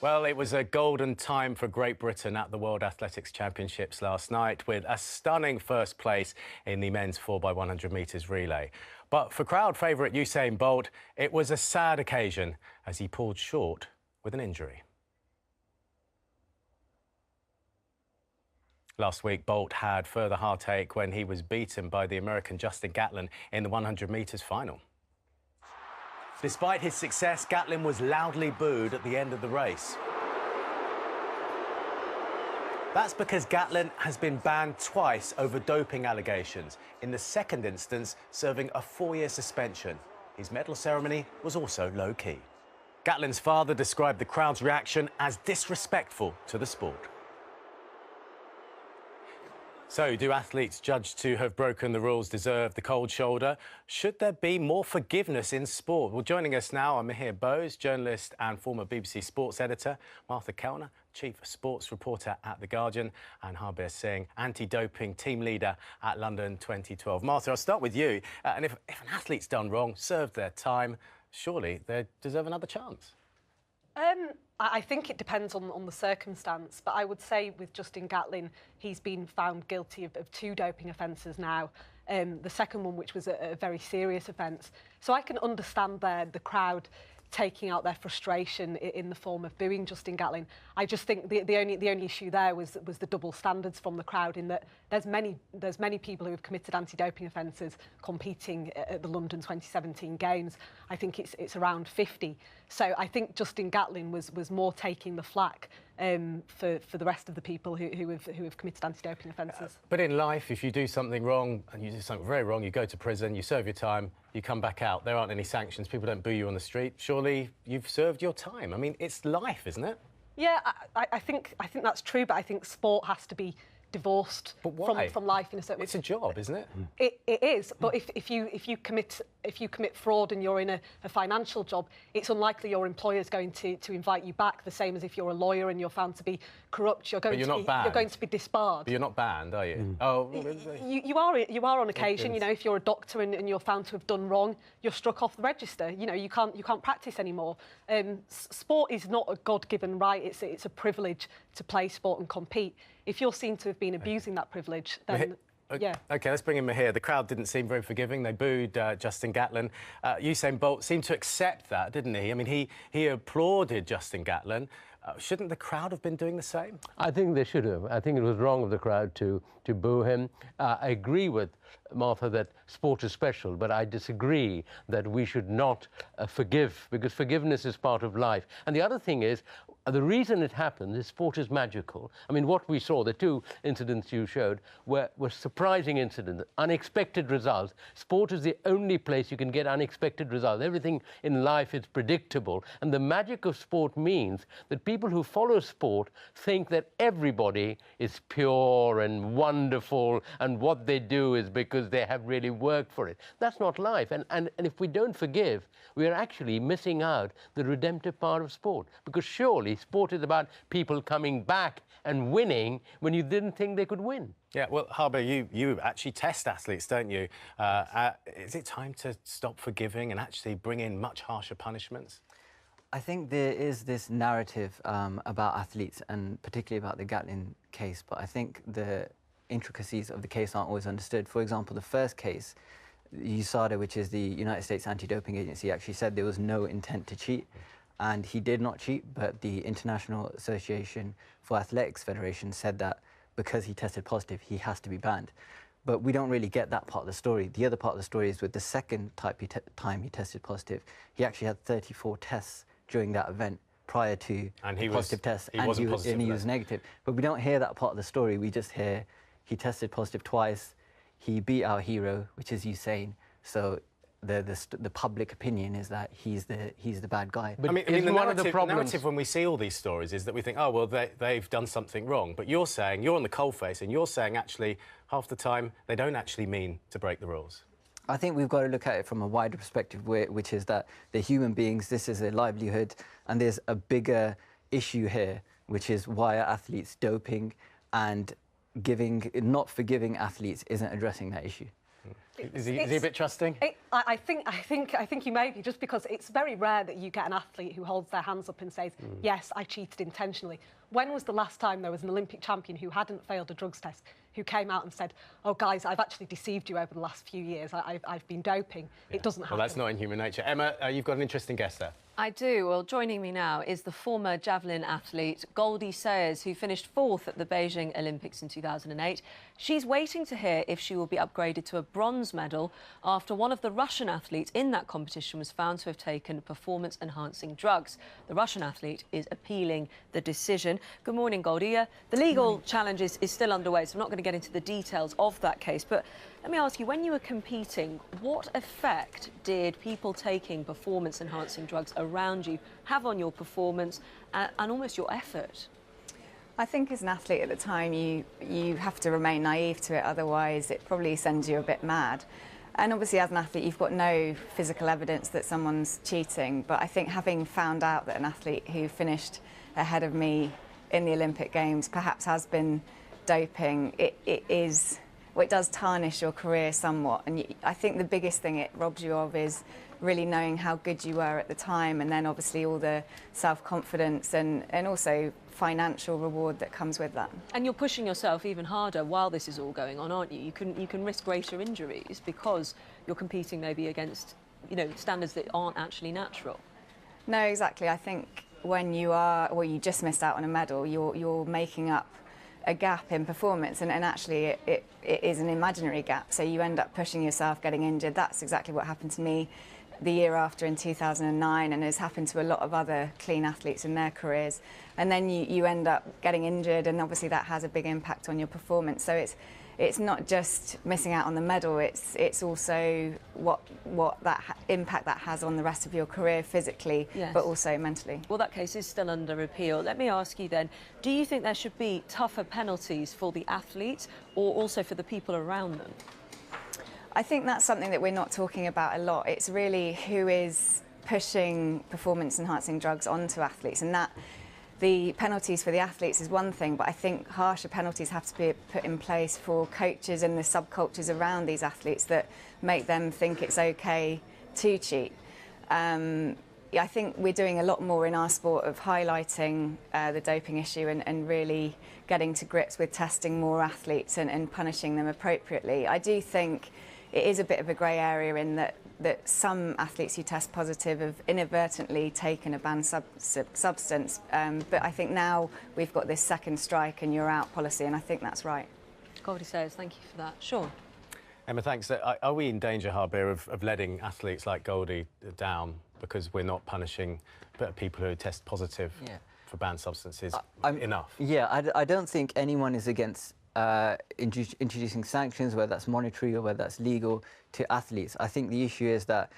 Well, it was a golden time for Great Britain at the World Athletics Championships last night with a stunning first place in the men's 4x100 metres relay. But for crowd favourite Usain Bolt, it was a sad occasion as he pulled short with an injury. Last week, Bolt had further heartache when he was beaten by the American Justin Gatlin in the 100 metres final. Despite his success, Gatlin was loudly booed at the end of the race. That's because Gatlin has been banned twice over doping allegations, in the second instance serving a 4-year suspension. His medal ceremony was also low-key. Gatlin's father described the crowd's reaction as disrespectful to the sport. So, do athletes judged to have broken the rules deserve the cold shoulder? Should there be more forgiveness in sport? Well, joining us now are Mihir Bose, journalist and former BBC sports editor, Martha Kellner, chief sports reporter at The Guardian, and Harbir Singh, anti-doping team leader at London 2012. Martha, I'll start with you. And if an athlete's done wrong, served their time, surely they deserve another chance. I think it depends on the circumstance, but I would say with Justin Gatlin, he's been found guilty of 2 doping offences now. The second one, which was a very serious offence. So I can understand the crowd taking out their frustration in the form of booing Justin Gatlin. I just think the only issue there was the double standards from the crowd, in that there's many people who have committed anti-doping offences competing at the London 2017 Games. I think it's around 50. So I think Justin Gatlin was more taking the flak for the rest of the people who have committed anti-doping offences. But in life, if you do something wrong, and you do something very wrong, you go to prison, you serve your time, you come back out, there aren't any sanctions, people don't boo you on the street, surely you've served your time. I mean, it's life, isn't it? Yeah, I think that's true, but I think sport has to be divorced from life in a certain way. It's a job, isn't it? It is, but if you commit fraud and you're in a financial job, it's unlikely your employer is going to invite you back. The same as if you're a lawyer and you're found to be corrupt, you're going to be disbarred. But you're not banned, are you? Oh, you are on occasion. You know, if you're a doctor and you're found to have done wrong, you're struck off the register. You know, you can't practice anymore. Sport is not a God-given right. It's a privilege to play sport and compete. If you're seen to have been abusing that privilege, then yeah. OK, let's bring in Mihir. The crowd didn't seem very forgiving. They booed Justin Gatlin. Usain Bolt seemed to accept that, didn't he? I mean, he applauded Justin Gatlin. Shouldn't the crowd have been doing the same? I think they should have. I think it was wrong of the crowd to boo him. I agree with Martha that sport is special, but I disagree that we should not forgive, because forgiveness is part of life. And the other thing is, the reason it happened is sport is magical. I mean, what we saw, the 2 incidents you showed, were surprising incidents, unexpected results. Sport is the only place you can get unexpected results. Everything in life is predictable. And the magic of sport means that people who follow sport think that everybody is pure and wonderful, and what they do is because they have really worked for it. That's not life. And if we don't forgive, we are actually missing out the redemptive part of sport. Because surely sport is about people coming back and winning when you didn't think they could win. Yeah, well, Harbir, you actually test athletes, don't you? Is it time to stop forgiving and actually bring in much harsher punishments? I think there is this narrative about athletes, and particularly about the Gatlin case, but I think the intricacies of the case aren't always understood. For example, the first case, USADA, which is the United States Anti-Doping Agency, actually said there was no intent to cheat, and he did not cheat, but the International Association for Athletics Federation said that because he tested positive, he has to be banned. But we don't really get that part of the story. The other part of the story is with the second time he tested positive, he actually had 34 tests during that event prior to the positive test, and he was negative. But we don't hear that part of the story. We just hear he tested positive twice, he beat our hero, which is Usain. So the public opinion is that he's the bad guy. But I mean the narrative when we see all these stories is that we think, oh, well, they've done something wrong. But you're saying, you're on the coalface, and you're saying actually half the time they don't actually mean to break the rules. I think we've got to look at it from a wider perspective, which is that they're human beings, this is a livelihood, and there's a bigger issue here, which is why are athletes doping, and not forgiving athletes isn't addressing that issue. Is he a bit trusting? I think you may be, just because it's very rare that you get an athlete who holds their hands up and says, yes, I cheated intentionally. When was the last time there was an Olympic champion who hadn't failed a drugs test, who came out and said, oh, guys, I've actually deceived you over the last few years. I've been doping. Yeah. It doesn't happen. Well, that's not in human nature. Emma, you've got an interesting guest there. I do. Well, joining me now is the former javelin athlete, Goldie Sayers, who finished 4th at the Beijing Olympics in 2008. She's waiting to hear if she will be upgraded to a bronze medal after one of the Russian athletes in that competition was found to have taken performance-enhancing drugs. The Russian athlete is appealing the decision. Good morning, Goldie. The legal challenge is still underway, so I'm not going to get into the details of that case, but let me ask you, when you were competing, what effect did people taking performance-enhancing drugs around you have on your performance and almost your effort? I think as an athlete at the time, you have to remain naive to it, otherwise it probably sends you a bit mad. And obviously as an athlete, you've got no physical evidence that someone's cheating, but I think having found out that an athlete who finished ahead of me in the Olympic Games perhaps has been doping, it does tarnish your career somewhat. And I think the biggest thing it robs you of is really knowing how good you were at the time, and then obviously all the self-confidence and also financial reward that comes with that. And you're pushing yourself even harder while this is all going on, aren't you? You can risk greater injuries because you're competing maybe against, you know, standards that aren't actually natural. No, exactly. I think when you just missed out on a medal, you're making up a gap in performance, and actually it is an imaginary gap, so you end up pushing yourself, getting injured. That's exactly what happened to me the year after in 2009, and has happened to a lot of other clean athletes in their careers. And then you end up getting injured, and obviously that has a big impact on your performance. So it's not just missing out on the medal, it's also what impact that has on the rest of your career physically, yes, but also mentally. Well, that case is still under appeal. Let me ask you then, do you think there should be tougher penalties for the athletes or also for the people around them? I think that's something that we're not talking about a lot. It's really who is pushing performance-enhancing drugs onto athletes, and that the penalties for the athletes is one thing, but I think harsher penalties have to be put in place for coaches and the subcultures around these athletes that make them think it's okay to cheat. I think we're doing a lot more in our sport of highlighting the doping issue and really getting to grips with testing more athletes and punishing them appropriately. I do think it is a bit of a grey area in that some athletes who test positive have inadvertently taken a banned substance, but I think now we've got this second strike and you're out policy, and I think that's right. Goldie Sayers, thank you for that. Sean? Emma, thanks. Are we in danger, Harbir, of letting athletes like Goldie down because we're not punishing people who test positive for banned substances enough? Yeah, I don't think anyone is against introducing sanctions, whether that's monetary or whether that's legal, to athletes. I think the issue is that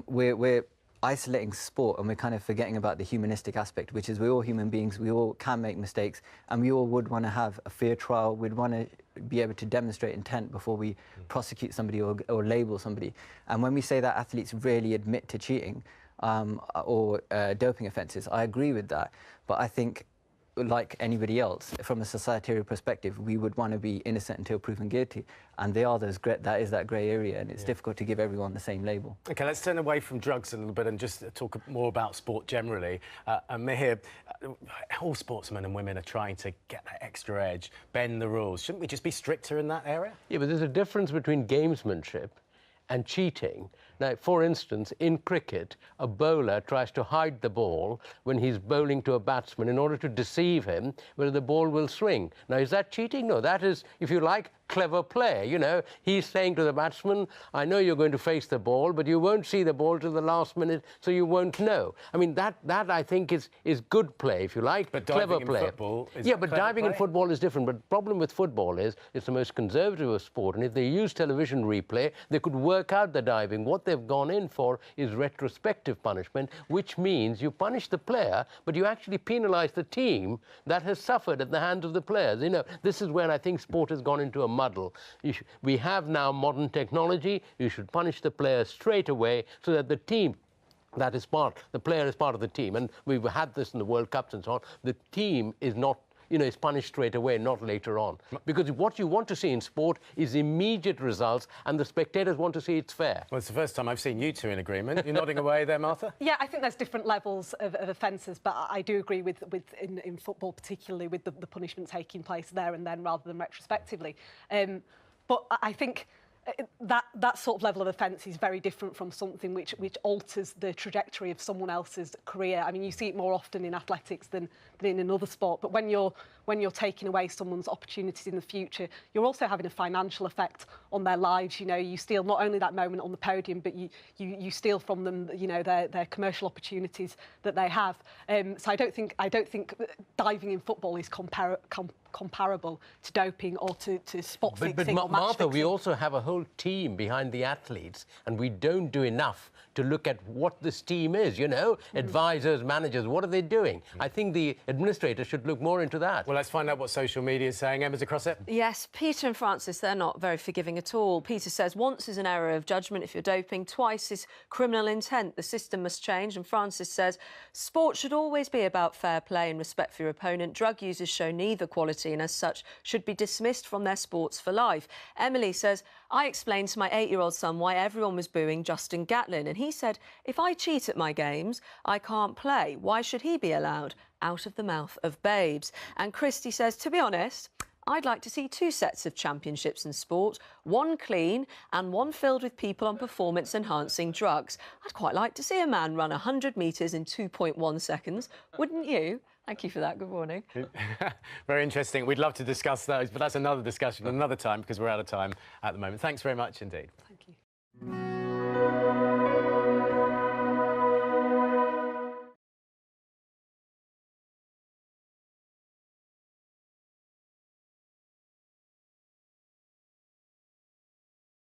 we're isolating sport and we're kind of forgetting about the humanistic aspect, which is we're all human beings, we all can make mistakes, and we all would want to have a fair trial. We'd want to be able to demonstrate intent before we prosecute somebody or label somebody. And when we say that athletes really admit to cheating or doping offences, I agree with that. But I think, like anybody else, from a societal perspective, we would want to be innocent until proven guilty, and that is that grey area, and it's difficult to give everyone the same label. OK, let's turn away from drugs a little bit and just talk more about sport generally. And Mihir, all sportsmen and women are trying to get that extra edge, bend the rules. Shouldn't we just be stricter in that area? Yeah, but there's a difference between gamesmanship and cheating. Now, for instance, in cricket, a bowler tries to hide the ball when he's bowling to a batsman in order to deceive him whether the ball will swing. Now, is that cheating? No, that is, if you like, clever play. You know, he's saying to the batsman, I know you're going to face the ball, but you won't see the ball till the last minute, so you won't know. I mean, that I think is good play, if you like, but clever diving play. in football is but diving play? in football is different. But the problem with football is it's the most conservative of sport, and if they use television replay, they could work out the diving. What they've gone in for is retrospective punishment, which means you punish the player, but you actually penalise the team that has suffered at the hands of the players. You know, this is where I think sport has gone into a muddle. We have now modern technology. You should punish the player straight away so that the team the player is part of the team. And we've had this in the World Cups and so on. The team is not you know, is punished straight away, not later on. Because what you want to see in sport is immediate results, and the spectators want to see it's fair. Well, it's the first time I've seen you two in agreement. You're nodding away there, Martha? Yeah, I think there's different levels of offences, but I do agree with in football, particularly with the punishment taking place there and then rather than retrospectively. But I think that sort of level of offence is very different from something which alters the trajectory of someone else's career. I mean, you see it more often in athletics than in another sport. But when you're taking away someone's opportunities in the future, you're also having a financial effect on their lives. You know, you steal not only that moment on the podium, but you steal from them, you know, their commercial opportunities that they have. So I don't think diving in football is comparable to doping or to spot fixing or match Martha, fixing. we also have a whole team behind the athletes, and we don't do enough to look at what this team is, you know, advisors, managers, what are they doing? I think the administrators should look more into that. Well, let's find out what social media is saying. Emma's across it. Yes, Peter and Francis, they're not very forgiving at all. Peter says once is an error of judgment if you're doping, twice is criminal intent. The system must change. And Francis says sport should always be about fair play and respect for your opponent. Drug users show neither quality and as such should be dismissed from their sports for life. Emily says, I explained to my 8-year-old son why everyone was booing Justin Gatlin, and he said, if I cheat at my games, I can't play. Why should he be allowed? Out of the mouth of babes. And Christy says, to be honest, I'd like to see 2 sets of championships in sport, one clean and one filled with people on performance-enhancing drugs. I'd quite like to see a man run 100 metres in 2.1 seconds, wouldn't you? Thank you for that. Good morning. Very interesting. We'd love to discuss those, but that's another discussion another time because we're out of time at the moment. Thanks very much indeed. Thank you.